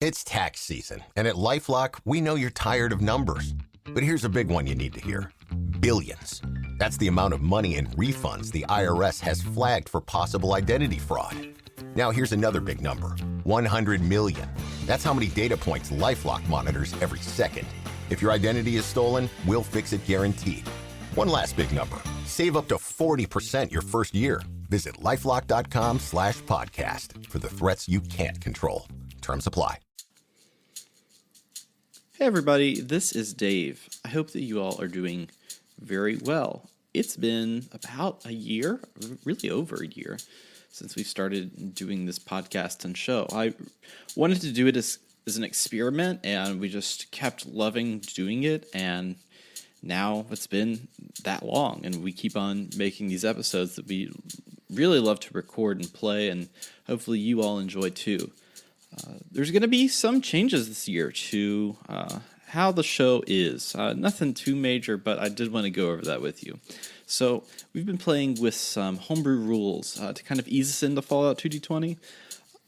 It's tax season, and at LifeLock, we know you're tired of numbers. But here's a big one you need to hear. Billions. That's the amount of money in refunds the IRS has flagged for possible identity fraud. Now here's another big number. 100 million. That's how many data points LifeLock monitors every second. If your identity is stolen, we'll fix it guaranteed. One last big number. Save up to 40% your first year. Visit lifelock.com/podcast for the threats you can't control. Terms apply. Hey everybody, this is Dave. I hope that you all are doing very well. It's been about a year, really over a year, since we started doing this podcast and show. I wanted to do it as an experiment, and we just kept loving doing it, and now it's been that long, and we keep on making these episodes that we really love to record and play, and hopefully you all enjoy too. There's going to be some changes this year to how the show is. Nothing too major, but I did want to go over that with you. So we've been playing with some homebrew rules to kind of ease us into Fallout 2D20.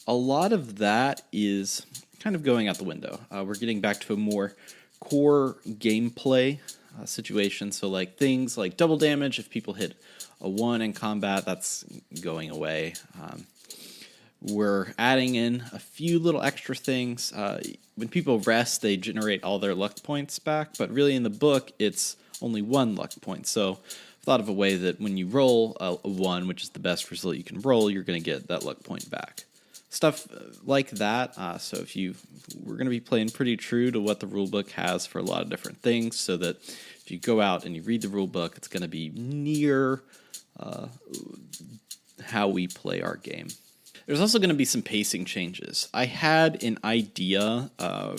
A lot of that is kind of going out the window. We're getting back to a more core gameplay situation. So like things like double damage, if people hit a 1 in combat, that's going away. We're adding in a few little extra things. When people rest, they generate all their luck points back, but really in the book, it's only 1 luck point. So I've thought of a way that when you roll a 1, which is the best result you can roll, you're going to get that luck point back. Stuff like that. So we're going to be playing pretty true to what the rulebook has for a lot of different things, so that if you go out and you read the rulebook, it's going to be near how we play our game. There's also going to be some pacing changes. I had an idea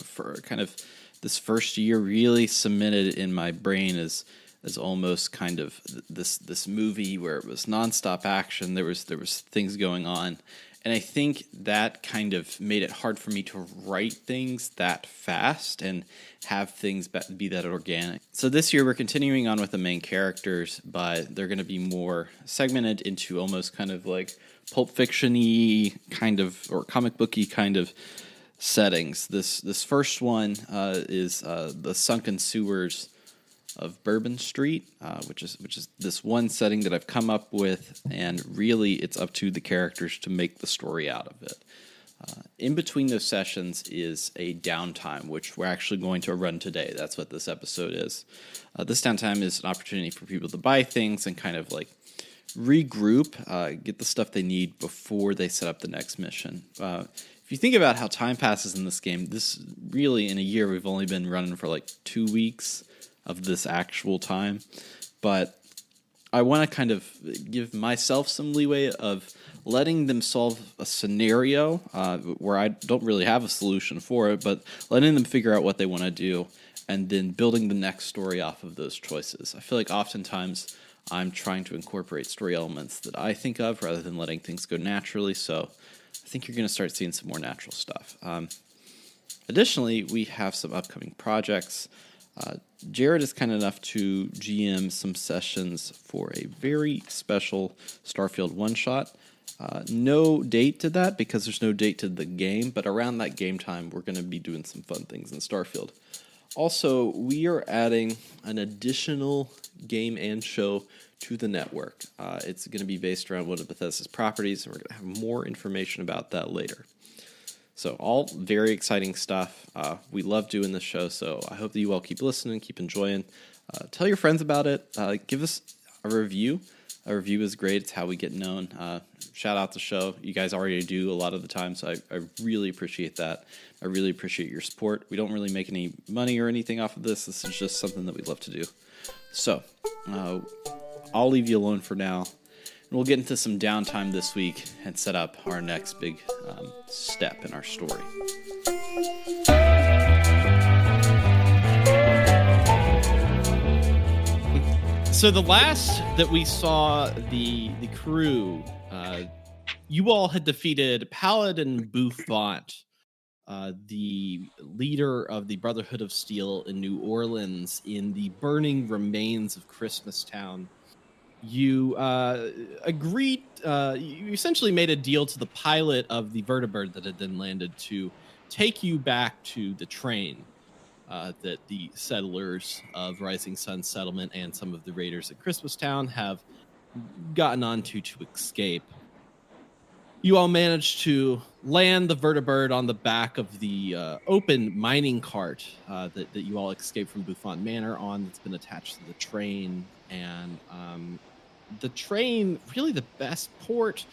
for kind of this first year really cemented in my brain as almost kind of this movie where it was nonstop action. There was things going on, and I think that kind of made it hard for me to write things that fast and have things be that organic. So this year we're continuing on with the main characters, but they're going to be more segmented into almost kind of like Pulp Fiction-y kind of, or comic booky kind of settings. This first one is the sunken sewers of Bourbon Street, which is this one setting that I've come up with, and really it's up to the characters to make the story out of it. In between those sessions is a downtime, which we're actually going to run today. That's what this episode is. This downtime is an opportunity for people to buy things and kind of like regroup, get the stuff they need before they set up the next mission. If you think about how time passes in this game, this really in a year we've only been running for like 2 weeks of this actual time, but I want to kind of give myself some leeway of letting them solve a scenario where I don't really have a solution for it, but letting them figure out what they want to do and then building the next story off of those choices. I feel like oftentimes I'm trying to incorporate story elements that I think of rather than letting things go naturally, so I think you're going to start seeing some more natural stuff. Additionally, we have some upcoming projects. Jared is kind enough to GM some sessions for a very special Starfield one-shot. No date to that because there's no date to the game, but around that game time, we're going to be doing some fun things in Starfield. Also, we are adding an additional game and show to the network. It's going to be based around one of Bethesda's properties, and we're going to have more information about that later. So all very exciting stuff. We love doing this show, so I hope that you all keep listening, keep enjoying. Tell your friends about it. Give us a review. A review is great. It's how we get known. Shout out the show. You guys already do a lot of the time, so I really appreciate that. I really appreciate your support. We don't really make any money or anything off of this. This is just something that we love to do. So I'll leave you alone for now. And we'll get into some downtime this week and set up our next big step in our story. So the last that we saw the crew, you all had defeated Paladin Bouffant, the leader of the Brotherhood of Steel in New Orleans, in the burning remains of Christmastown. You agreed, you essentially made a deal to the pilot of the vertibird that had then landed to take you back to the train that the settlers of Rising Sun Settlement and some of the raiders at Christmastown have gotten onto to escape. You all managed to land the vertibird on the back of the open mining cart that you all escaped from Buffon Manor on, that's been attached to the train. And the train, really the best port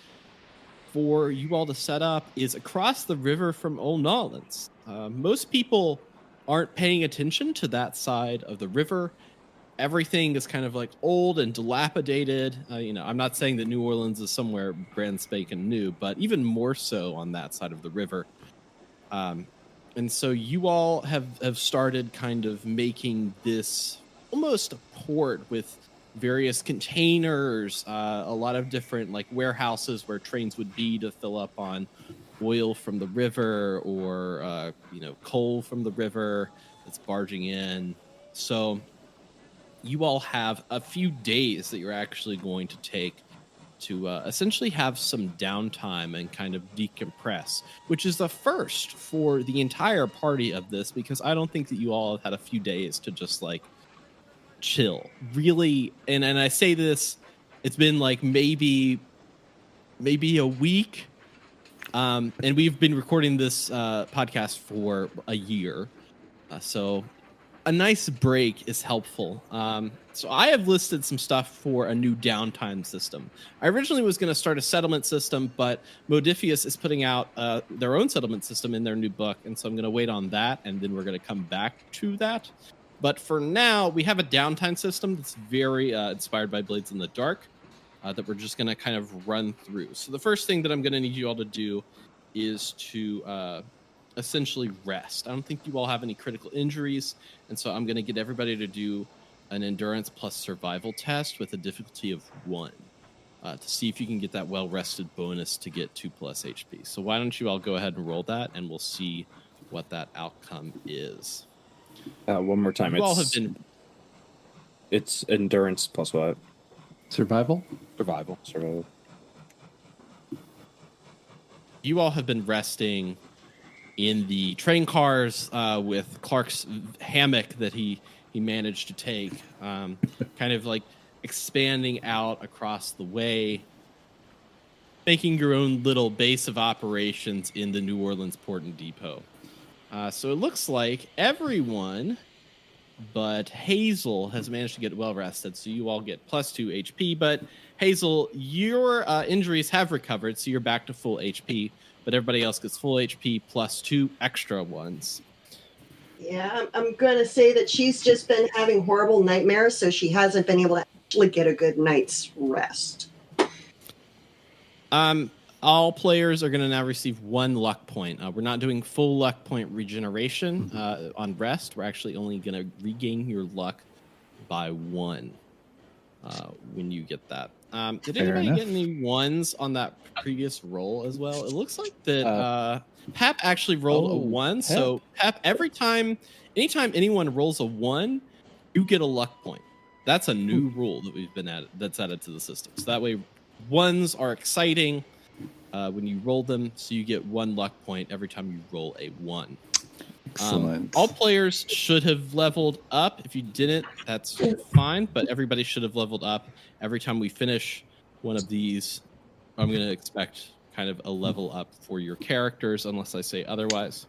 for you all to set up is across the river from Old Nolans. Most people aren't paying attention to that side of the river. Everything is kind of like old and dilapidated. I'm not saying that New Orleans is somewhere brand spanking new, but even more so on that side of the river. And so you all have started kind of making this almost a port with various containers, a lot of different like warehouses where trains would be to fill up on oil from the river or coal from the river that's barging in. So you all have a few days that you're actually going to take to essentially have some downtime and kind of decompress, which is the first for the entire party of this, because I don't think that you all have had a few days to just like chill really. And I say this, it's been like maybe a week, and we've been recording this podcast for a year, so a nice break is helpful. So I have listed some stuff for a new downtime system. I originally was going to start a settlement system, but Modifius is putting out their own settlement system in their new book, and so I'm going to wait on that, and then we're going to come back to that. But for now, we have a downtime system that's very inspired by Blades in the Dark that we're just going to kind of run through. So the first thing that I'm going to need you all to do is to essentially rest. I don't think you all have any critical injuries, and so I'm going to get everybody to do an endurance plus survival test with a difficulty of 1 to see if you can get that well-rested bonus to get 2+ HP. So why don't you all go ahead and roll that, and we'll see what that outcome is. One more time. It's endurance plus what? Survival. You all have been resting in the train cars with Clark's hammock that he managed to take, kind of like expanding out across the way, making your own little base of operations in the New Orleans Port and Depot. So it looks like everyone but Hazel has managed to get well rested, so you all get +2 HP. But Hazel, your injuries have recovered, so you're back to full HP. But everybody else gets full HP +2 extra ones. Yeah, I'm going to say that she's just been having horrible nightmares, so she hasn't been able to actually get a good night's rest. All players are going to now receive 1 luck point. We're not doing full luck point regeneration on rest. We're actually only going to regain your luck by 1 when you get that. Did anybody get any 1s on that previous roll as well? It looks like that Pep actually rolled a 1. Pep. So Pep, anytime anyone rolls a 1, you get a luck point. That's a new rule that we've been at that's added to the system. So that way 1s are exciting when you roll them, so you get 1 luck point every time you roll a 1. Excellent. All players should have leveled up. If you didn't, that's fine, but everybody should have leveled up. Every time we finish one of these, I'm going to expect kind of a level up for your characters, unless I say otherwise.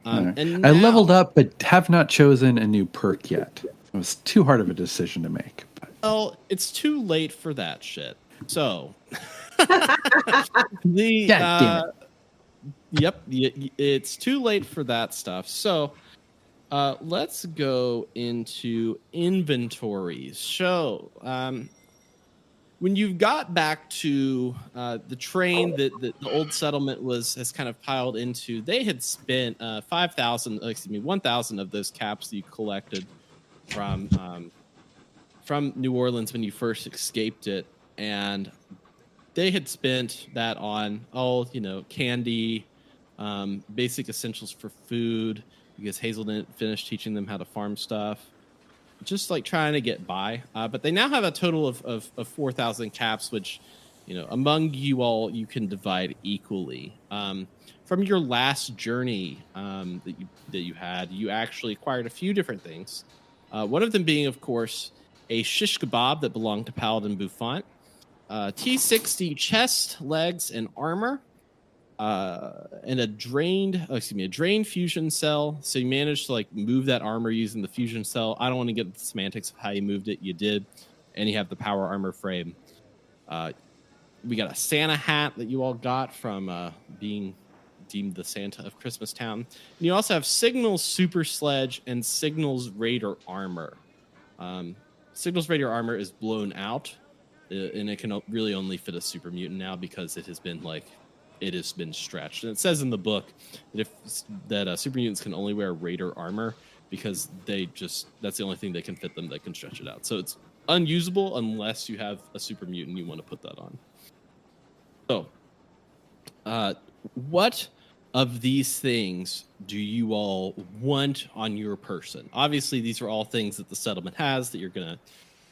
And now, I leveled up, but have not chosen a new perk yet. It was too hard of a decision to make. Well, it's too late for that shit. So... Yep, it's too late for that stuff. So let's go into inventories. So when you got back to the train that the old settlement has kind of piled into, they had spent 1,000 of those caps that you collected from New Orleans when you first escaped it, and they had spent that on candy, basic essentials for food, because Hazel didn't finish teaching them how to farm stuff, just like trying to get by. But they now have a total of 4,000 caps, which, among you all, you can divide equally. from your last journey that you had, you actually acquired a few different things. One of them being, of course, a shish kebab that belonged to Paladin Buffont, T60 chest, legs, and armor, and a drained fusion cell. So you managed to like move that armor using the fusion cell. I don't want to get into the semantics of how you moved it. You did, and you have the power armor frame. We got a Santa hat that you all got from being deemed the Santa of Christmas Town. And you also have Signal's Super Sledge and Signal's Raider armor. Signal's Raider armor is blown out, and it can really only fit a super mutant now because it has been stretched. And it says in the book that super mutants can only wear Raider armor because that's the only thing that can fit them that can stretch it out. So it's unusable unless you have a super mutant you want to put that on. So, what of these things do you all want on your person? Obviously, these are all things that the settlement has that you're going to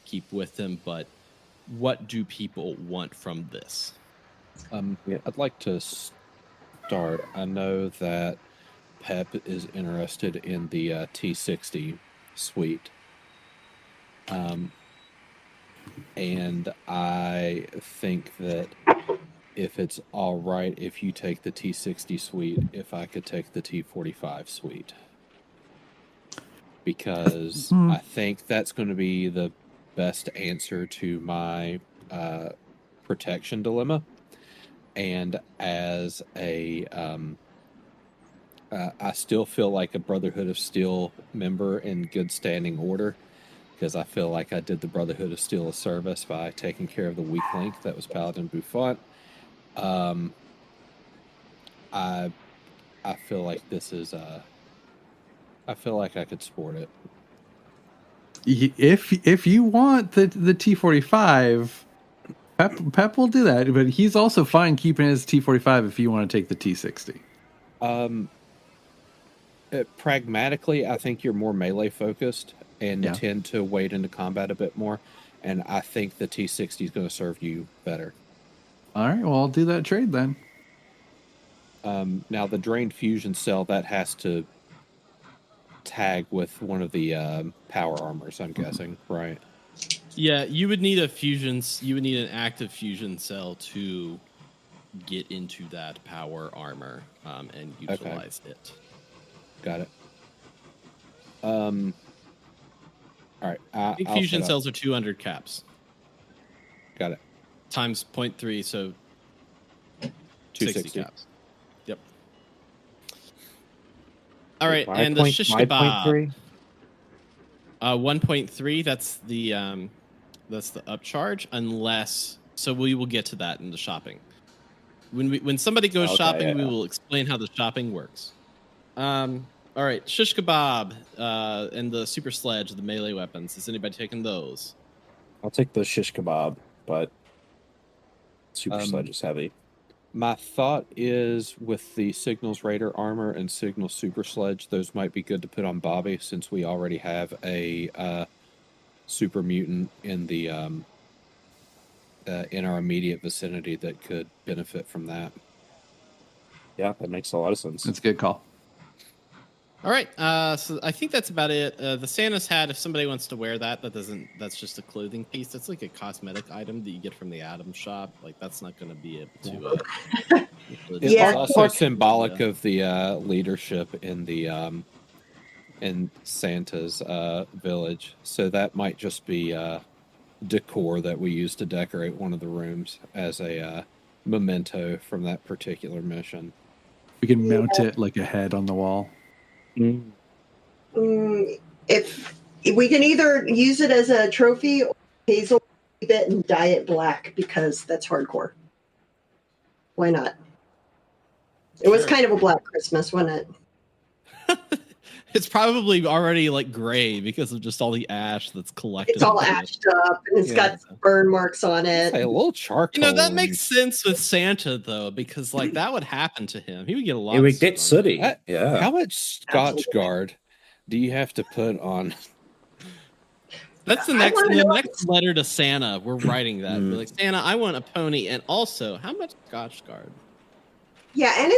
keep with them, but what do people want from this? I'd like to start. I know that Pep is interested in the T60 suite. And I think that if it's all right if you take the T60 suite, if I could take the T45 suite. Because I think that's going to be the best answer to my protection dilemma. And as I still feel like a Brotherhood of Steel member in good standing order, because I feel like I did the Brotherhood of Steel a service by taking care of the weak link that was Paladin Buffont. I feel like this is I feel like I could sport it. If you want the T45, Pep will do that, but he's also fine keeping his T45 if you want to take the T60. Pragmatically, I think you're more melee focused and Yeah. tend to wade into combat a bit more, and I think the T60 is going to serve you better. All right, well, I'll do that trade then. Now, the drained fusion cell, that has to tag with one of the power armors, I'm guessing, right? Yeah, you would need an active fusion cell to get into that power armor and utilize it. Got it. All right. I think fusion cells are 200 caps. Got it. Times 0.3, so 260 caps. Yep. All right, and the shish kebab. 1.3. That's the upcharge. Unless, so we will get to that in the shopping. When somebody goes shopping, we will explain how the shopping works. All right, shish kebab and the super sledge, the melee weapons. Is anybody taking those? I'll take the shish kebab, but super sledge is heavy. My thought is with the Signal's Raider armor and Signal Super Sledge, those might be good to put on Bobby since we already have a super mutant in the in our immediate vicinity that could benefit from that. Yeah, that makes a lot of sense. That's a good call. All right, so I think that's about it. The Santa's hat, if somebody wants to wear that's just a clothing piece. That's like a cosmetic item that you get from the Atom shop. Like, that's not going to be able to... It's also symbolic of the leadership in the in Santa's village. So that might just be decor that we use to decorate one of the rooms as a memento from that particular mission. We can mount it like a head on the wall. If we can either use it as a trophy or hazel bit and dye it black because that's hardcore. Why not? It was kind of a black Christmas, wasn't it? It's probably already like gray because of just all the ash that's collected. It's all ashed up and it's got burn marks on it. Hey, a little charcoal. You know, that makes sense with Santa though, because like that would happen to him. He would get a lot. It would get sooty. Yeah. How much Scotch Guard do you have to put on? That's the next letter to Santa. We're writing that. We're like, Santa, I want a pony, and also, how much Scotch Guard? Yeah, and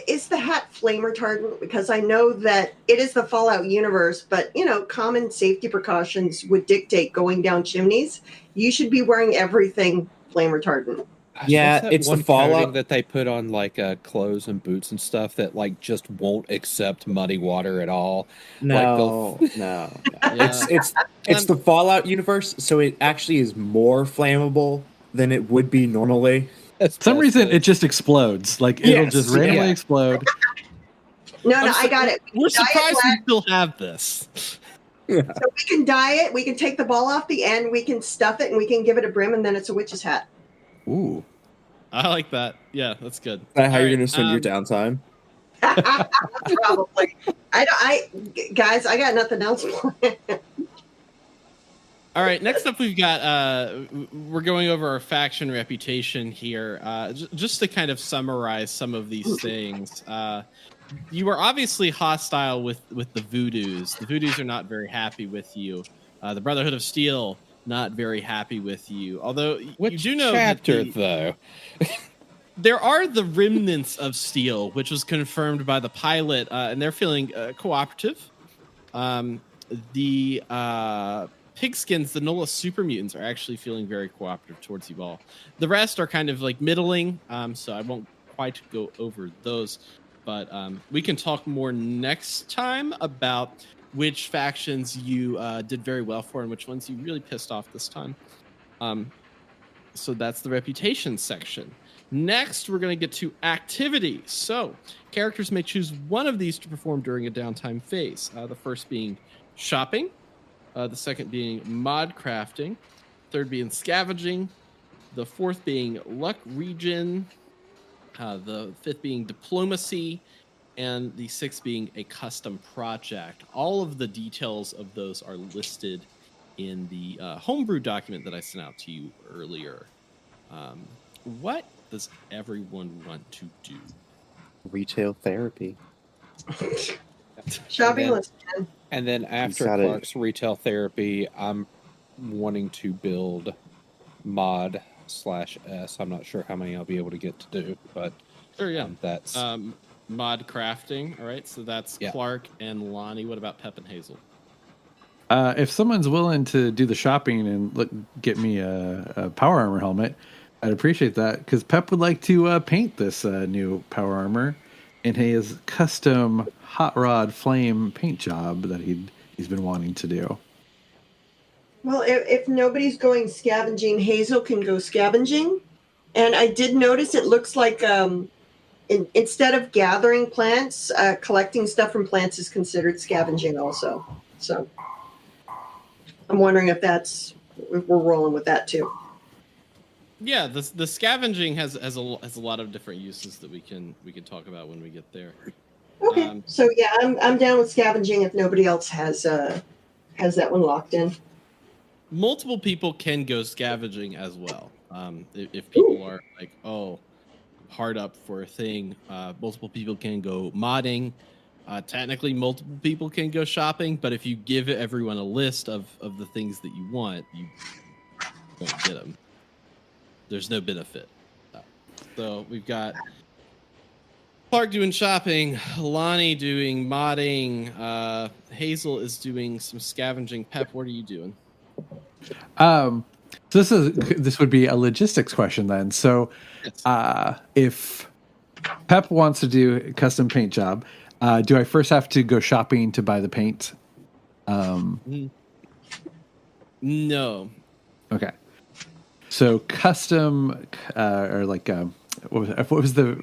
is the hat flame retardant? Because I know that it is the Fallout universe, but common safety precautions would dictate going down chimneys. You should be wearing everything flame retardant. Yeah, What's that it's the one coating Fallout that they put on like clothes and boots and stuff that like just won't accept muddy water at all. No, Like no. Yeah. It's the Fallout universe, so it actually is more flammable than it would be normally. For some reason, it just explodes. Like it'll Yes, just randomly yeah. explode. No, I got it. We're Dye it surprised we black. still have this. So we can dye it. We can take the ball off the end. We can stuff it, and we can give it a brim, and then it's a witch's hat. Ooh. I like that. Yeah, that's good. Is that how All you're right, going to spend your downtime? Probably. Guys, I got nothing else planned. All right, next up we've got we're going over our faction reputation here. Just to kind of summarize some of these things. You are obviously hostile with the Voodoos. The Voodoos are not very happy with you. The Brotherhood of Steel, not very happy with you. Although Which you do know chapter that though? there are the remnants of Steel, which was confirmed by the pilot, and they're feeling cooperative. The Pigskins, the Nola super mutants, are actually feeling very cooperative towards you all. The rest are kind of like middling, so I won't quite go over those. But we can talk more next time about which factions you did very well for and which ones you really pissed off this time. So that's the reputation section. Next, we're going to get to activities. So characters may choose one of these to perform during a downtime phase. The first being shopping. The second being mod crafting, third being scavenging, the fourth being luck region, the fifth being diplomacy, and the sixth being a custom project. All of the details of those are listed in the homebrew document that I sent out to you earlier. What does everyone want to do? Retail therapy. Shopping list. And then after got it. Clark's retail therapy, I'm wanting to build mod/S. I'm not sure how many I'll be able to get to do, but Sure, yeah. that's Mod crafting. All right, so that's Clark and Lonnie. What about Pep and Hazel? If someone's willing to do the shopping and get me a power armor helmet, I'd appreciate that because Pep would like to paint this new power armor in his custom hot rod flame paint job that he's been wanting to do. Well, if nobody's going scavenging, Hazel can go scavenging. And I did notice it looks like instead of gathering plants, collecting stuff from plants is considered scavenging also. So I'm wondering if we're rolling with that too. Yeah, the scavenging has a lot of different uses that we can talk about when we get there. Okay, so yeah, I'm down with scavenging if nobody else has that one locked in. Multiple people can go scavenging as well. If people are like, hard up for a thing, multiple people can go modding. Technically, multiple people can go shopping, but if you give everyone a list of the things that you want, you won't get them. There's no benefit. So we've got Clark doing shopping, Lonnie doing modding, Hazel is doing some scavenging. Pep, what are you doing? So this would be a logistics question then. So if Pep wants to do a custom paint job, do I first have to go shopping to buy the paint? No. Okay. So custom or like what was the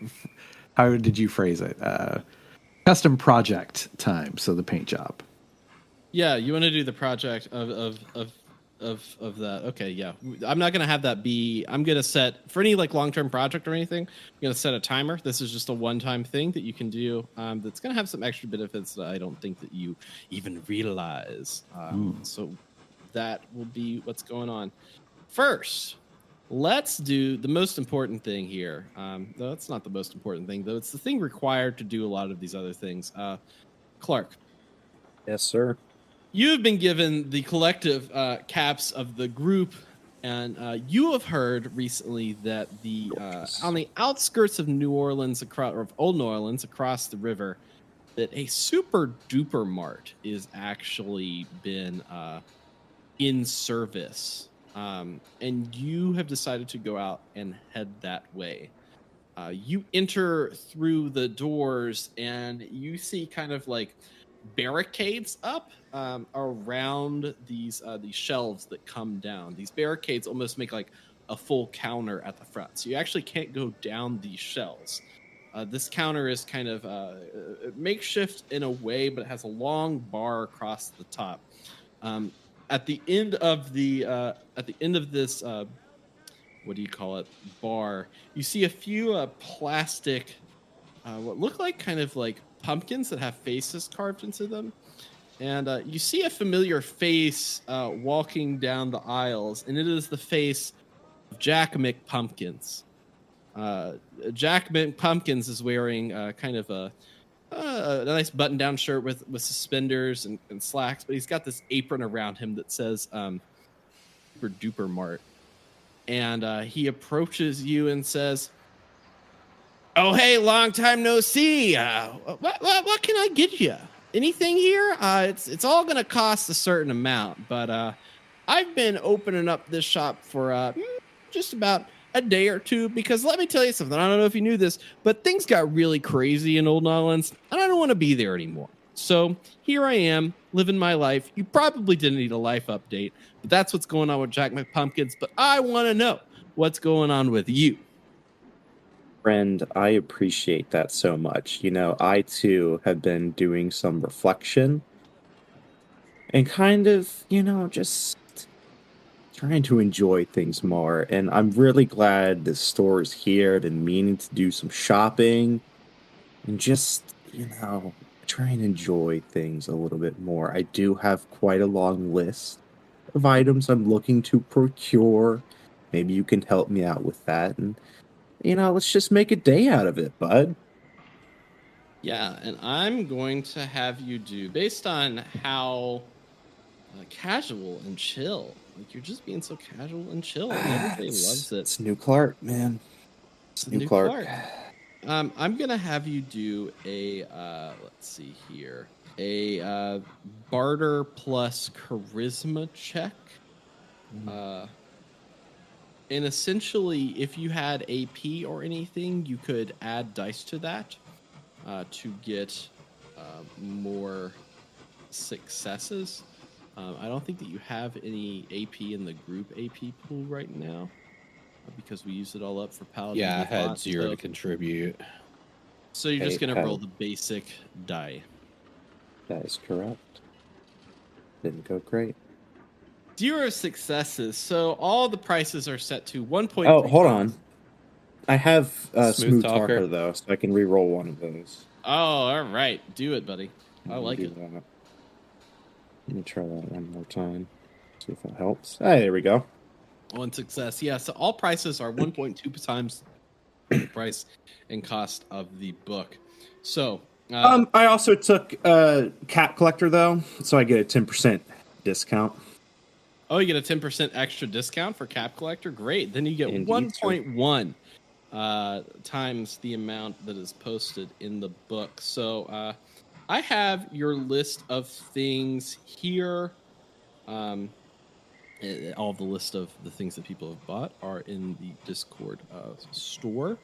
how did you phrase it? Custom project time. So the paint job. Yeah, you want to do the project of that. Okay, yeah. I'm not going to have that be... I'm going to set... For any like long-term project or anything, I'm going to set a timer. This is just a one-time thing that you can do that's going to have some extra benefits that I don't think that you even realize. So that will be what's going on. First, let's do the most important thing here. Though it's not the most important thing, though. It's the thing required to do a lot of these other things. Clark. Yes, sir. You have been given the collective caps of the group And you have heard recently that the on the outskirts of New Orleans, or of Old New Orleans, across the river, that a super duper mart is actually been in service, and you have decided to go out and head that way. You enter through the doors, and you see kind of like barricades up around these shelves that come down. These barricades almost make like a full counter at the front, so you actually can't go down these shelves. This counter is kind of makeshift in a way, but it has a long bar across the top. At the end of this what do you call it, bar, you see a few plastic what look like kind of like pumpkins that have faces carved into them. And you see a familiar face walking down the aisles, and it is the face of Jack McPumpkins. Jack McPumpkins is wearing kind of a nice button-down shirt with suspenders and slacks, but he's got this apron around him that says Super Duper Mart. And he approaches you and says, "Oh, hey, long time no see. What can I get you? Anything here? It's all going to cost a certain amount, but I've been opening up this shop for just about a day or two, because let me tell you something. I don't know if you knew this, but things got really crazy in Old Orleans, and I don't want to be there anymore. So here I am, living my life. You probably didn't need a life update, but that's what's going on with Jack McPumpkins. But I want to know what's going on with you." Friend, I appreciate that so much. I too have been doing some reflection and kind of, just trying to enjoy things more. And I'm really glad the store is here. I've been meaning to do some shopping and just, try and enjoy things a little bit more. I do have quite a long list of items I'm looking to procure. Maybe you can help me out with that. And let's just make a day out of it, bud. Yeah, and I'm going to have you do, based on how casual and chill, like you're just being so casual and chill, and everybody loves it. It's New Clark, man. It's New Clark. I'm gonna have you do a let's see here, a barter plus charisma check. And essentially, if you had AP or anything, you could add dice to that to get more successes. I don't think that you have any AP in the group AP pool right now, because we used it all up for Paladin. Yeah, I had 0 to contribute. So you're just going to roll the basic die. That is correct. Didn't go great. 0 successes. So all the prices are set to 1.3. Oh, hold on. I have Smooth Talker, though, so I can re-roll one of those. Oh, all right. Do it, buddy. I like it. That. Let me try that one more time. See if that helps. Hey, there we go. 1 success. Yeah, so all prices are 1.2 times the price and cost of the book. So I also took Cap Collector, though, so I get a 10% discount. Oh, you get a 10% extra discount for Cap Collector? Great. Then you get 1.1 times the amount that is posted in the book. So I have your list of things here. All the list of the things that people have bought are in the Discord store.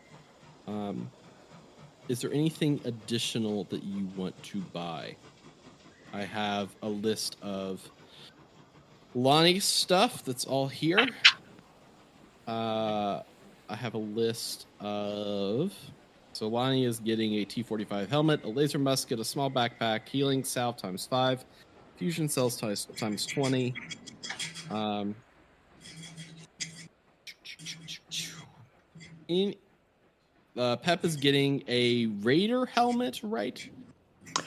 Is there anything additional that you want to buy? I have a list of Lonnie's stuff that's all here. I have a list of... So Lonnie is getting a T-45 helmet, a laser musket, a small backpack, healing salve times 5, fusion cells times 20. Pep is getting a Raider helmet, right?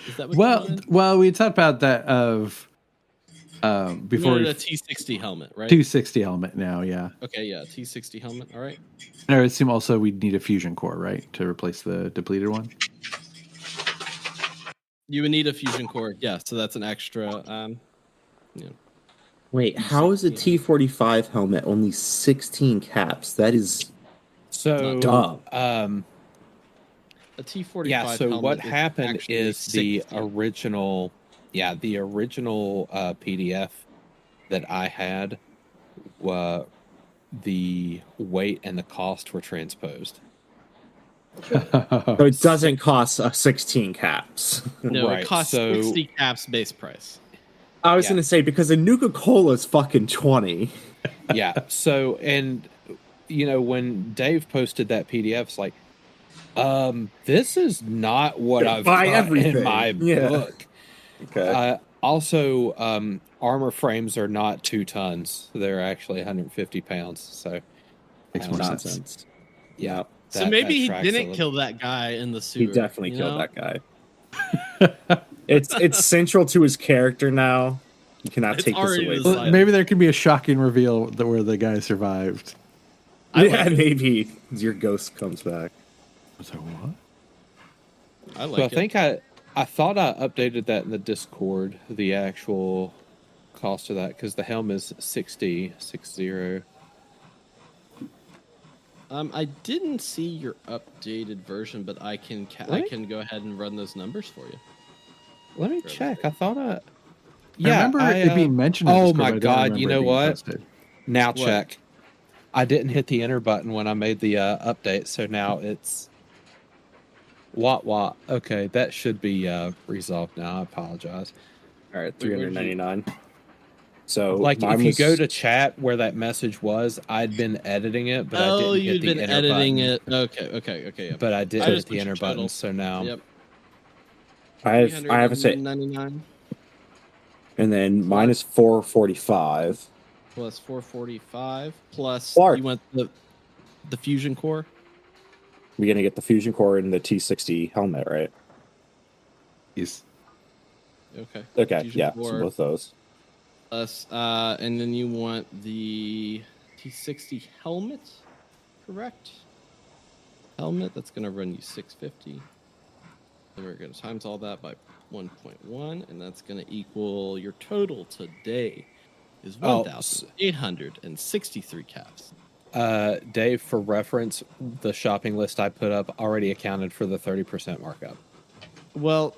Is that what you wanted? Well, we talked about that of before. A T60 helmet, right? T60 helmet now, yeah. Okay, yeah, T60 helmet. All right. And I would assume also we'd need a fusion core, right, to replace the depleted one. You would need a fusion core, yeah. So that's an extra. Wait, how is a T-45 helmet only 16 caps? That is So, dumb. A T-45 yeah, so helmet what is happened actually is the 60. original PDF that I had, the weight and the cost were transposed. So it doesn't cost 16 caps. No, Right, it costs so- 60 caps base price. I was Yeah. going to say, because a Nuka-Cola is fucking 20. Yeah, so, and, when Dave posted that PDF, it's like, this is not what I've Buy got everything. in my Yeah. book. Okay. Also, armor frames are not 2 tons. They're actually 150 pounds. So Makes more sense. Nonsense. yeah. So that- maybe that he tracks a didn't little- kill that guy in the sewer. He definitely you killed know? that guy. It's central to his character now. You cannot It's take this already away. the From side. him. Maybe there could be a shocking reveal where the guy survived. Yeah, maybe your ghost comes back. Was that what? I like So I it. think I thought I updated that in the Discord, the actual cost of that, because the helm is 60. I didn't see your updated version, but I can I can go ahead and run those numbers for you. Let me check. I thought I remember it being mentioned. In oh Discord, my but I don't God, remember you it know being what? posted. Now What? check. I didn't hit the enter button when I made the update, so now it's what. Okay, that should be resolved now. I apologize. All right, Wait, where'd you- $399. So Like mine if you was- go to chat where that message was, I'd been editing it, but I didn't hit you'd the been enter editing button. it. Okay. Yeah. But I did I hit just the put enter your button, total. so now Yep. I have to say, 399 and then mine is 445. plus 445 plus Clark. you want the fusion core. We're gonna get the fusion core and the T60 helmet, right? Yes. Okay. Okay, Fusion yeah, core so both those. plus and then you want the T60 helmet, correct? Helmet, that's going to run you 650. Then we're going to times all that by 1.1, and that's going to equal your total today is Oh, 1,863 caps. Dave, for reference, the shopping list I put up already accounted for the 30% markup Well,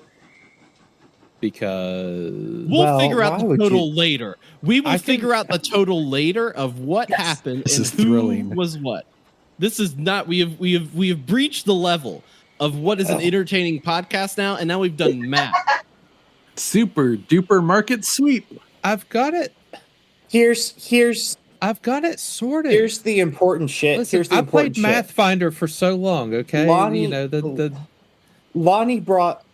because we'll figure out why the would total you- later. We will I can- figure out the total later of what happened This and is who thrilling. was what. This is not. We have breached the level of what is an entertaining podcast now, and now we've done math. Super duper market sweep. I've got it. Here's I've got it sorted. here's the important shit. Listen, Here's the I important played shit. Mathfinder for so long. Okay, Lonnie- you know the Lonnie bought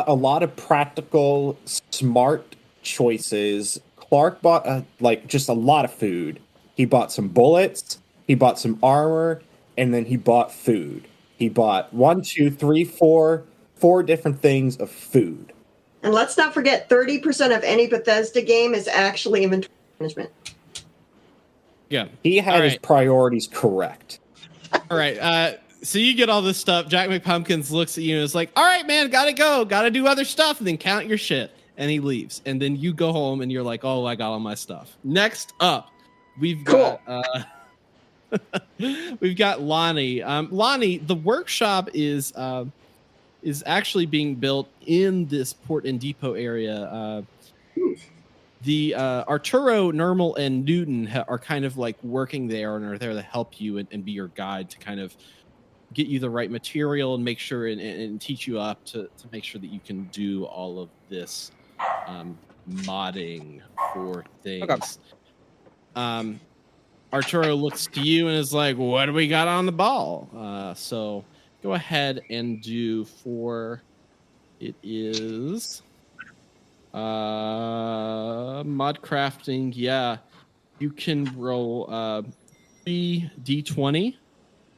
a lot of practical, smart choices. Clark bought just a lot of food. He bought some bullets. He bought some armor, and then he bought food. He bought 4 different things of food. And let's not forget, 30% of any Bethesda game is actually inventory management. Yeah. He had All his right. priorities correct. All right. So you get all this stuff. Jack McPumpkins looks at you and is like, "All right, man, gotta go, gotta do other stuff, and then count your shit." And he leaves. And then you go home and you're like, "Oh, I got all my stuff." Next up, we've got we've got Lonnie. Lonnie, the workshop is actually being built in this port and depot area. The Arturo, Nermal, and Newton are kind of like working there and are there to help you and be your guide to kind of get you the right material and make sure and teach you up to make sure that you can do all of this modding for things. Okay. Arturo looks to you and is like, "What do we got on the ball?" So go ahead and do for it is mod crafting. Yeah, you can roll 3 d20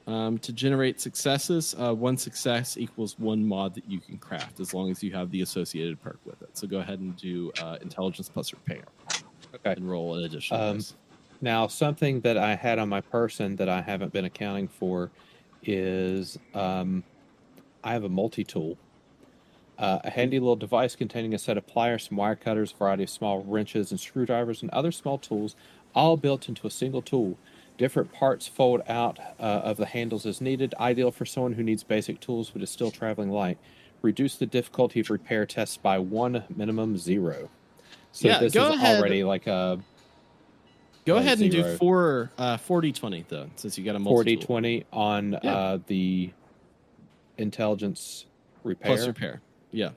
to generate successes. 1 success equals 1 mod that you can craft as long as you have the associated perk with it. So go ahead and do intelligence plus repair. Okay. And roll an additional dice. Now, something that I had on my person that I haven't been accounting for is I have a multi-tool. A handy little device containing a set of pliers, some wire cutters, a variety of small wrenches and screwdrivers, and other small tools, all built into a single tool. Different parts fold out of the handles as needed, ideal for someone who needs basic tools but is still traveling light. Reduce the difficulty of repair tests by 1, minimum 0. So Yeah, this is already like a... Go ahead and 0. do 4d20 though, since you got a multi-tool. 4d20 on the intelligence repair. Plus repair. Yeah.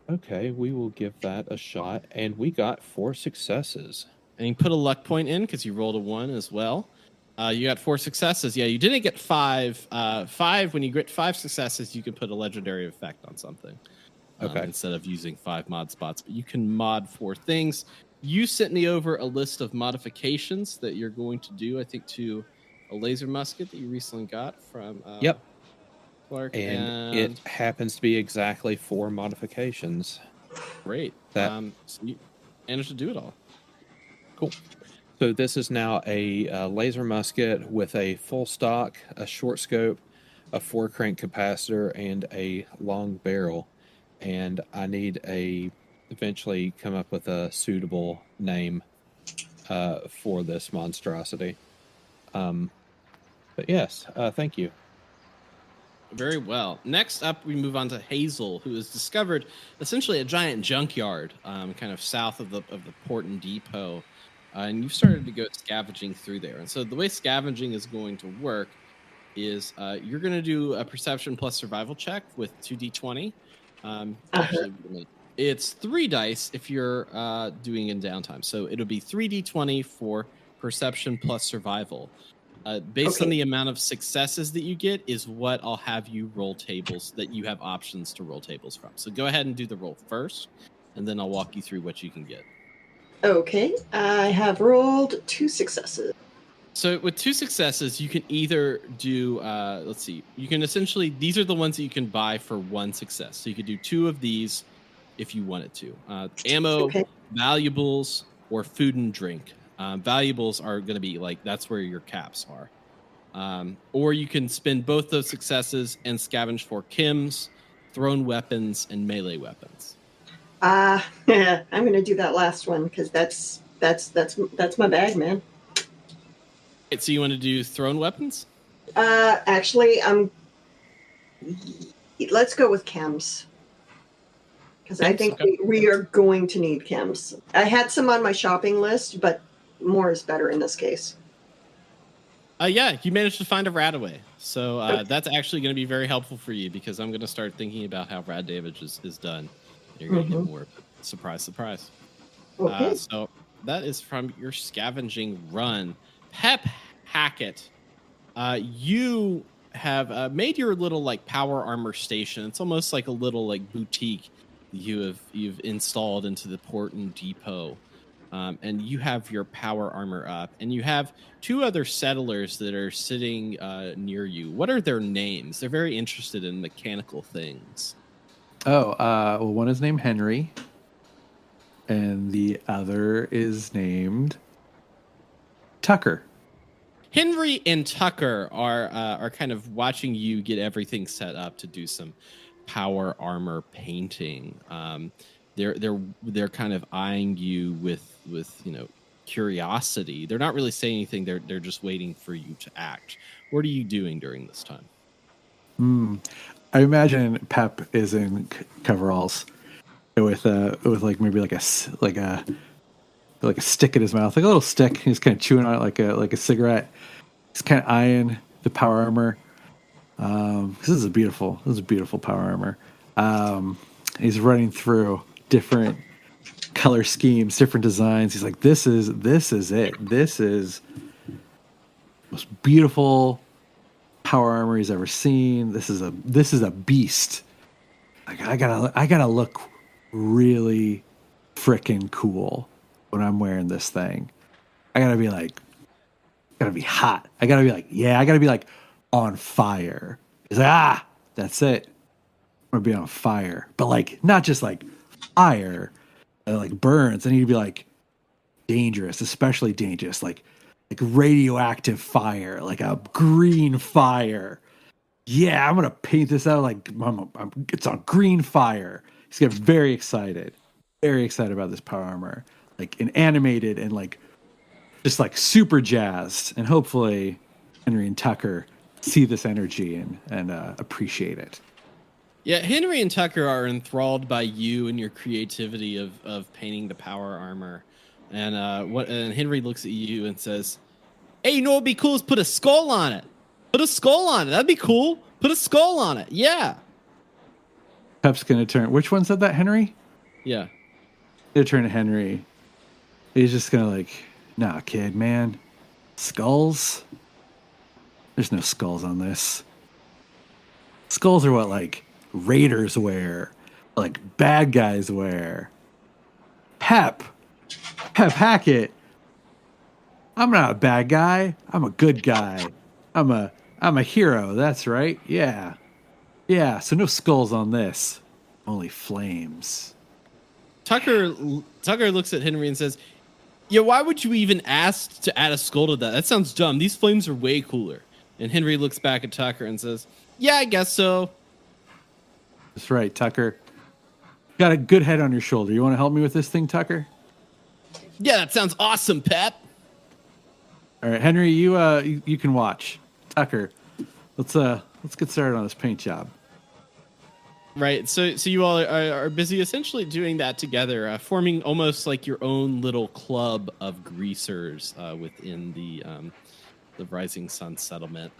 Okay, we will give that a shot, and we got 4 successes. And you put a luck point in because you rolled a 1 as well. You got 4 successes. Yeah, you didn't get 5. 5, when you get 5 successes, you can put a legendary effect on something. Okay. Instead of using 5 mod spots. But you can mod 4 things. You sent me over a list of modifications that you're going to do, I think, to a laser musket that you recently got from Yep. Clark. And it happens to be exactly 4 modifications. Great. That... So you managed to do it all. Cool. So this is now a laser musket with a full stock, a short scope, a 4 crank capacitor, and a long barrel. And I need eventually come up with a suitable name for this monstrosity. But yes, thank you. Very well. Next up, we move on to Hazel, who has discovered essentially a giant junkyard, kind of south of the port and depot. And you've started to go scavenging through there. And so the way scavenging is going to work is you're going to do a perception plus survival check with 2d20. Actually, it's 3 dice if you're doing in downtime. So it'll be 3d20 for perception plus survival. Based on the amount of successes that you get is what I'll have you roll tables that you have options to roll tables from. So go ahead and do the roll first, and then I'll walk you through what you can get. Okay, I have rolled 2 successes. So with 2 successes, you can either do, let's see, you can essentially, these are the ones that you can buy for 1 success. So you could do 2 of these if you wanted to. Ammo, valuables, or food and drink. Valuables are going to be like, that's where your caps are. Or you can spend both those successes and scavenge for chems, thrown weapons, and melee weapons. I'm going to do that last one because that's my bag, man. Right, so you want to do thrown weapons? Actually, let's go with chems. Because I think we are going to need chems. I had some on my shopping list, but more is better in this case. Yeah, you managed to find a rad away. So that's actually going to be very helpful for you because I'm going to start thinking about how rad damage is done. You're going to get more. Surprise, surprise. Okay. So that is from your scavenging run. Pep Hackett, you have made your little like power armor station. It's almost like a little like boutique you've installed into the port and depot. And you have your power armor up, and you have 2 other settlers that are sitting near you. What are their names? They're very interested in mechanical things. Well, one is named Henry, and the other is named Tucker. Henry and Tucker are kind of watching you get everything set up to do some power armor painting. They're kind of eyeing you with curiosity. They're not really saying anything. They're just waiting for you to act. What are you doing during this time? I imagine Pep is in coveralls with like maybe like a stick in his mouth, like a little stick. He's kind of chewing on it like a cigarette. He's kind of eyeing the power armor. This is a beautiful power armor. He's running through different color schemes, different designs. He's like, this is it. This is the most beautiful power armor he's ever seen. This is a beast. Like I gotta look really freaking cool when I'm wearing this thing. I gotta be hot. I gotta be like on fire. He's like, that's it. I'm gonna be on fire, but like not just like fire, like burns. I need to be like dangerous, especially dangerous, like radioactive fire, like a green fire. yeah, I'm gonna paint this out like it's on green fire. He's getting very excited about this power armor, like and animated and like just like super jazzed. And hopefully Henry and Tucker see this energy and appreciate it. Yeah, Henry and Tucker are enthralled by you and your creativity of painting the power armor. And and Henry looks at you and says, "Hey, you know what'd be cool is put a skull on it. Put a skull on it. That'd be cool. Put a skull on it. Yeah." Pep's gonna turn. Which one said that, Henry? Yeah. Gonna turn to Henry. He's just gonna like, nah, kid, man. Skulls? There's no skulls on this. Skulls are what like raiders wear, like bad guys wear. Pep Hackett. I'm not a bad guy. I'm a good guy. I'm a hero. That's right. Yeah. So no skulls on this. Only flames. Tucker looks at Henry and says, "Yeah, why would you even ask to add a skull to that? That sounds dumb. These flames are way cooler." And Henry looks back at Tucker and says, "Yeah, I guess so." That's right, Tucker. Got a good head on your shoulder. You want to help me with this thing, Tucker? Yeah, that sounds awesome, Pep. All right, Henry, you can watch. Tucker, let's get started on this paint job. Right. So you all are busy essentially doing that together, forming almost like your own little club of greasers within the Rising Sun settlement.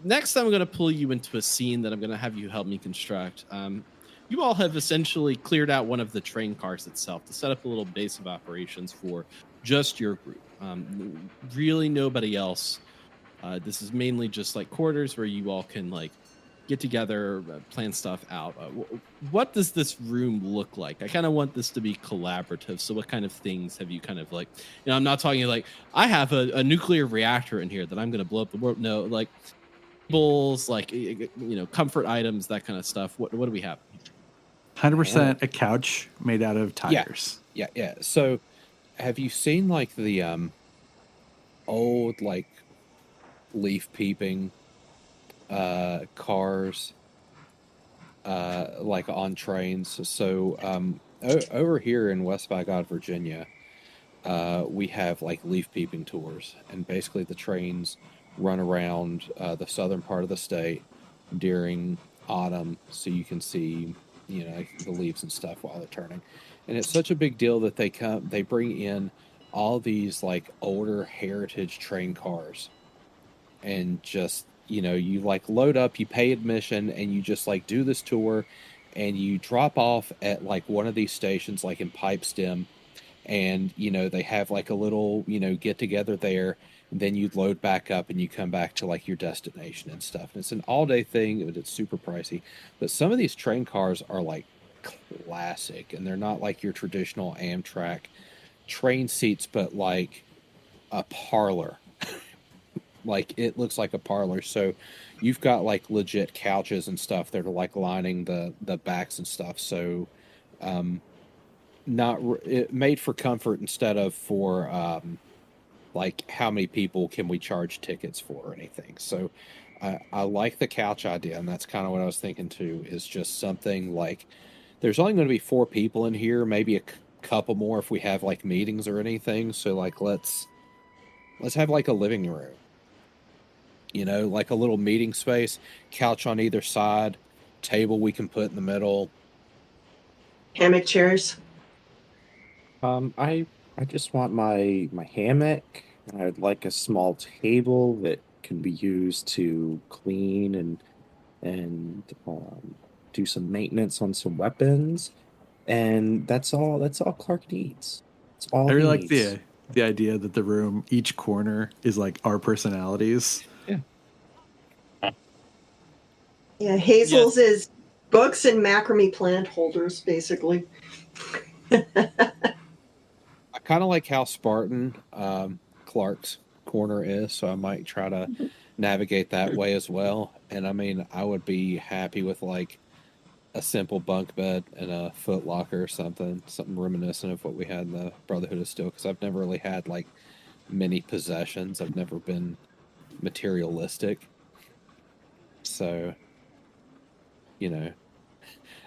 Next, I'm going to pull you into a scene that I'm going to have you help me construct. You all have essentially cleared out one of the train cars itself to set up a little base of operations for just your group. Really nobody else. This is mainly just like quarters where you all can like get together, plan stuff out. What does this room look like? I kind of want this to be collaborative. So what kind of things have you kind of like, I'm not talking like I have a nuclear reactor in here that I'm going to blow up the world. No, like tables, like, comfort items, that kind of stuff. What do we have? 100% a couch made out of tires. Yeah. So have you seen like the old like leaf peeping cars like on trains? So over here in West by God, Virginia, we have like leaf peeping tours, and basically the trains run around the southern part of the state during autumn, so you can see the leaves and stuff while they're turning. And it's such a big deal that they bring in all these like older heritage train cars, and just you like load up, you pay admission, and you just like do this tour, and you drop off at like one of these stations like in Pipestem, and they have like a little get together there, and then you load back up and you come back to like your destination and stuff. And it's an all-day thing, but it's super pricey. But some of these train cars are like classic, and they're not like your traditional Amtrak train seats, but like a parlor. Like it looks like a parlor. So you've got like legit couches and stuff that are like lining the backs and stuff. So it made for comfort instead of for like how many people can we charge tickets for or anything. So I like the couch idea, and that's kind of what I was thinking too, is just something like there's only going to be 4 people in here, maybe a couple more if we have like meetings or anything. So like let's have like a living room, like a little meeting space, couch on either side, table we can put in the middle, hammock chairs. I just want my hammock. I'd like a small table that can be used to clean and do some maintenance on some weapons, and that's all Clark needs. That's all I really he like needs. the idea that the room, each corner is like our personalities. Yeah, Hazel's is books and macrame plant holders, basically. I kind of like how Spartan Clark's corner is, so I might try to navigate that way as well. And I mean, I would be happy with like a simple bunk bed and a foot locker or something reminiscent of what we had in the Brotherhood of Steel, because I've never really had like many possessions. I've never been materialistic. So,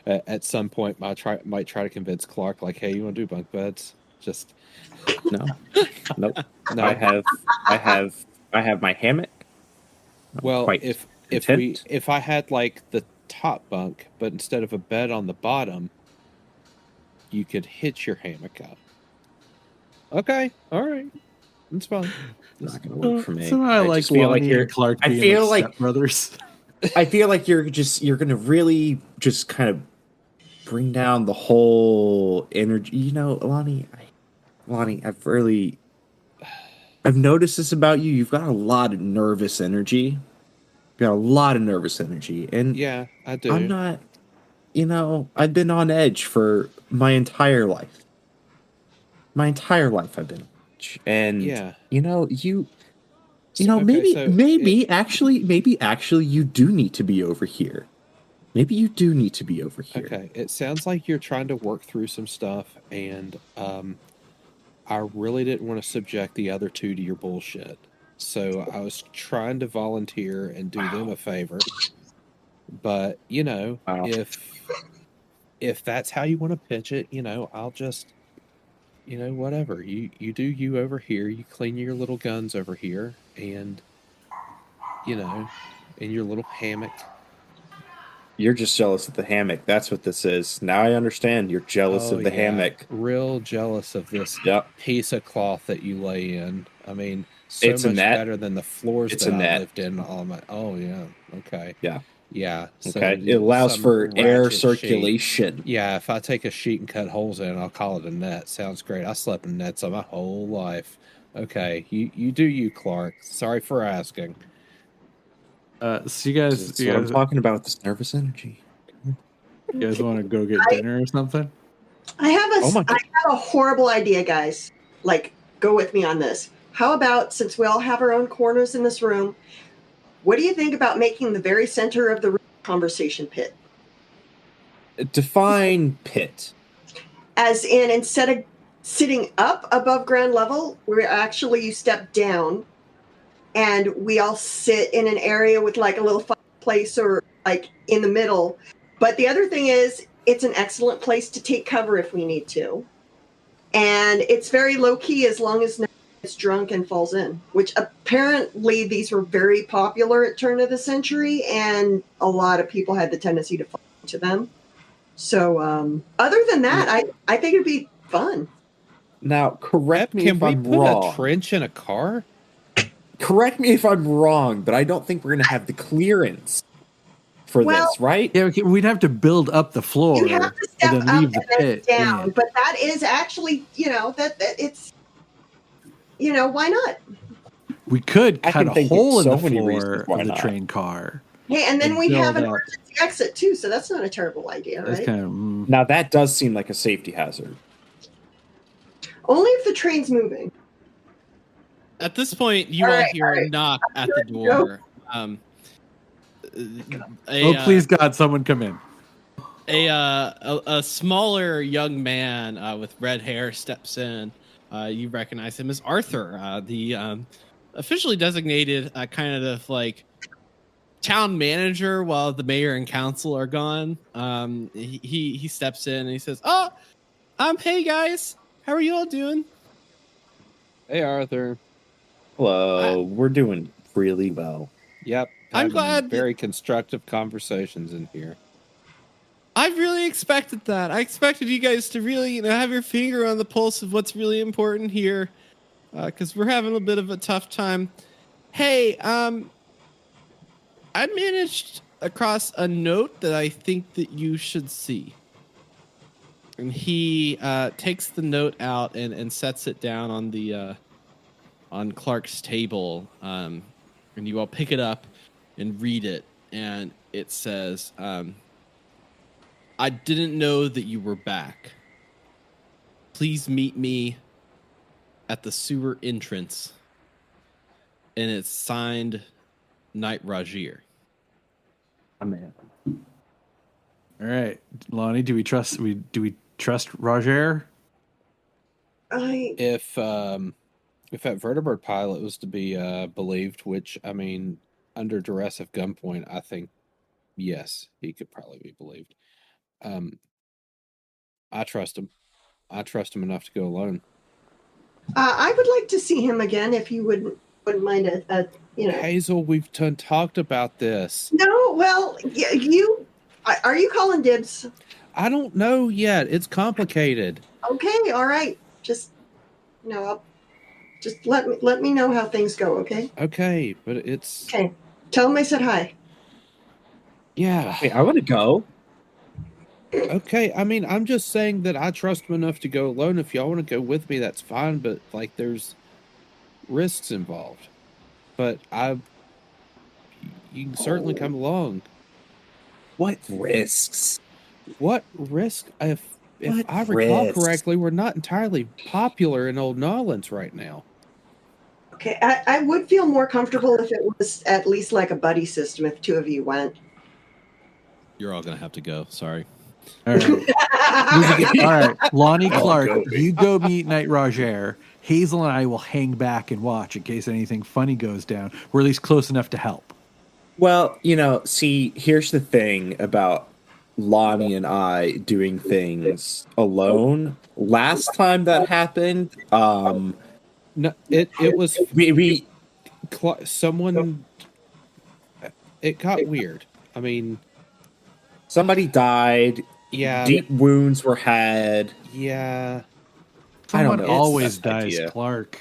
at some point, might try to convince Clark, like, hey, you want to do bunk beds? Just No, nope. no. I have my hammock. I'm Well, quite if content. if I had like the top bunk, but instead of a bed on the bottom, you could hitch your hammock up. Okay, all right, that's fine. It's not going to work for me. Somehow I like just feel like Lonnie you're. and Clark I being feel like like stepbrothers. I feel like you're going to really just kind of bring down the whole energy. Lonnie, I've noticed this about you. You've got a lot of nervous energy. You've got a lot of nervous energy, and Yeah, I do. I'm not. I've been on edge for my entire life. My entire life, I've been on edge, and Yeah. maybe actually, you do need to be over here. Maybe you do need to be over here. Okay, it sounds like you're trying to work through some stuff, and I really didn't want to subject the other two to your bullshit. So I was trying to volunteer and do them a favor. But, Wow. if that's how you want to pitch it, I'll just, whatever. You do you over here. You clean your little guns over here, and, in your little hammock. You're just jealous of the hammock. That's what this is. Now I understand. You're jealous of the hammock. Real jealous of this piece of cloth that you lay in. I mean, it's much a net. better than the floors It's that a net. I lived in all my. Oh yeah. Okay. Yeah. Yeah. So okay. It allows for air circulation. Sheet. Yeah. If I take a sheet and cut holes in it, I'll call it a net. Sounds great. I slept in nets all my whole life. Okay. You do you, Clark. Sorry for asking. So you guys, That's what I'm talking about. This nervous energy. You guys want to go get dinner or something? I have a horrible idea, guys. Like, go with me on this. How about, since we all have our own corners in this room, what do you think about making the very center of the room conversation pit? Define pit. As in, instead of sitting up above ground level, where actually you step down and we all sit in an area with like a little fireplace or like in the middle. But the other thing is, it's an excellent place to take cover if we need to. And it's very low key as long as no one gets drunk and falls in, which apparently these were very popular at turn of the century, and a lot of people had the tendency to fall into them. So other than that, I think it'd be fun. Now, correct me if I'm wrong. Can we put a trench in a car? Correct me if I'm wrong, but I don't think we're going to have the clearance for this, right? Yeah, we'd have to build up the floor. You have to step and then up leave the and then down. in. But that is actually, that it's, why not? We could cut a hole in the floor of the train car. Hey, and then we have an emergency exit too, so that's not a terrible idea, that's right? Kind of, Now that does seem like a safety hazard. Only if the train's moving. At this point, you all hear a knock at the door. Please God, someone come in. A smaller young man with red hair steps in. You recognize him as Arthur, the officially designated kind of like town manager while the mayor and council are gone. He steps in and he says, hey guys, how are you all doing? Hey Arthur. Hello, we're doing really well. Yep. I'm glad. Very constructive conversations in here. I really expected that. I expected you guys to really, have your finger on the pulse of what's really important here, because we're having a bit of a tough time. Hey, I managed across a note that I think that you should see. And he takes the note out and sets it down on the on Clark's table, and you all pick it up and read it, and it says, I didn't know that you were back. Please meet me at the sewer entrance. And it's signed Knight Rajir. Man. All right, Lonnie, do we trust Roger? If that vertebrate pilot was to be believed, which I mean, under duress of gunpoint, I think yes, he could probably be believed. I trust him. I trust him enough to go alone. I would like to see him again if you wouldn't mind Hazel, we've talked about this. No, well, you are you calling dibs? I don't know yet. It's complicated. Okay, all right. Just just let me know how things go, okay? Okay, but it's okay. Tell him I said hi. Yeah. Hey, I want to go. Okay, I mean, I'm just saying that I trust him enough to go alone. If y'all want to go with me, that's fine. But like, there's risks involved. But you can certainly come along. What risks? What risk? If I recall correctly, we're not entirely popular in Old Nolans right now. Okay, I would feel more comfortable if it was at least like a buddy system if two of you went. You're all gonna have to go. Sorry. All right. All right. Lonnie Clark, you go meet Knight Roger. Hazel and I will hang back and watch in case anything funny goes down. We're at least close enough to help. Well, see, here's the thing about Lonnie and I doing things alone. Last time that happened, no, it was we someone. It got weird. I mean, somebody died. Yeah, deep wounds were had. Yeah, Someone I don't know. Always dies, idea. Clark.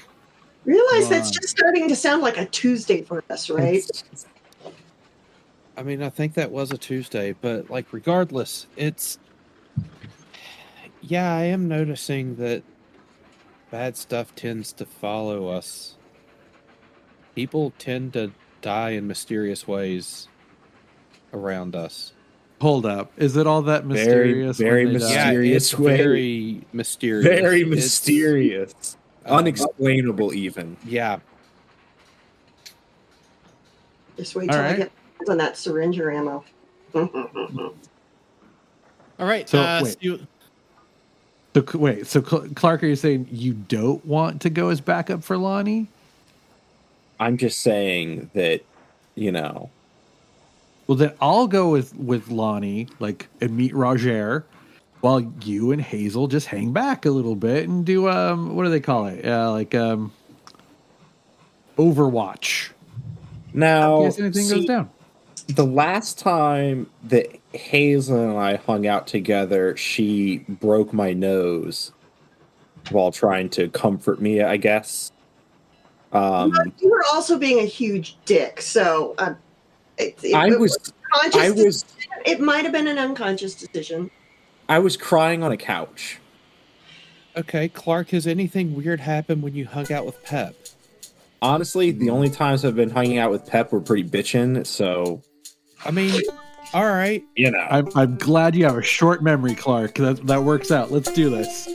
Realize that's just starting to sound like a Tuesday for us, right? I mean, I think that was a Tuesday, but like, regardless, it's. Yeah, I am noticing that bad stuff tends to follow us. People tend to die in mysterious ways around us. Hold up. Is it all that mysterious? Very mysterious way. Very mysterious. Very mysterious. Unexplainable even. Yeah. Just wait till I get on that syringer ammo. All right. So wait. So Clark, are you saying you don't want to go as backup for Lonnie? I'm just saying that, Well, then I'll go with Lonnie, and meet Roger, while you and Hazel just hang back a little bit and do what do they call it? Overwatch. Now, in case anything goes down. The last time that Hazel and I hung out together, she broke my nose while trying to comfort me, I guess. You were also being a huge dick, so it might have been an unconscious decision. I was crying on a couch. Okay, Clark, has anything weird happened when you hung out with Pep? Honestly, the only times I've been hanging out with Pep were pretty bitchin', so... I mean, all right. I'm glad you have a short memory, Clark. That works out. Let's do this.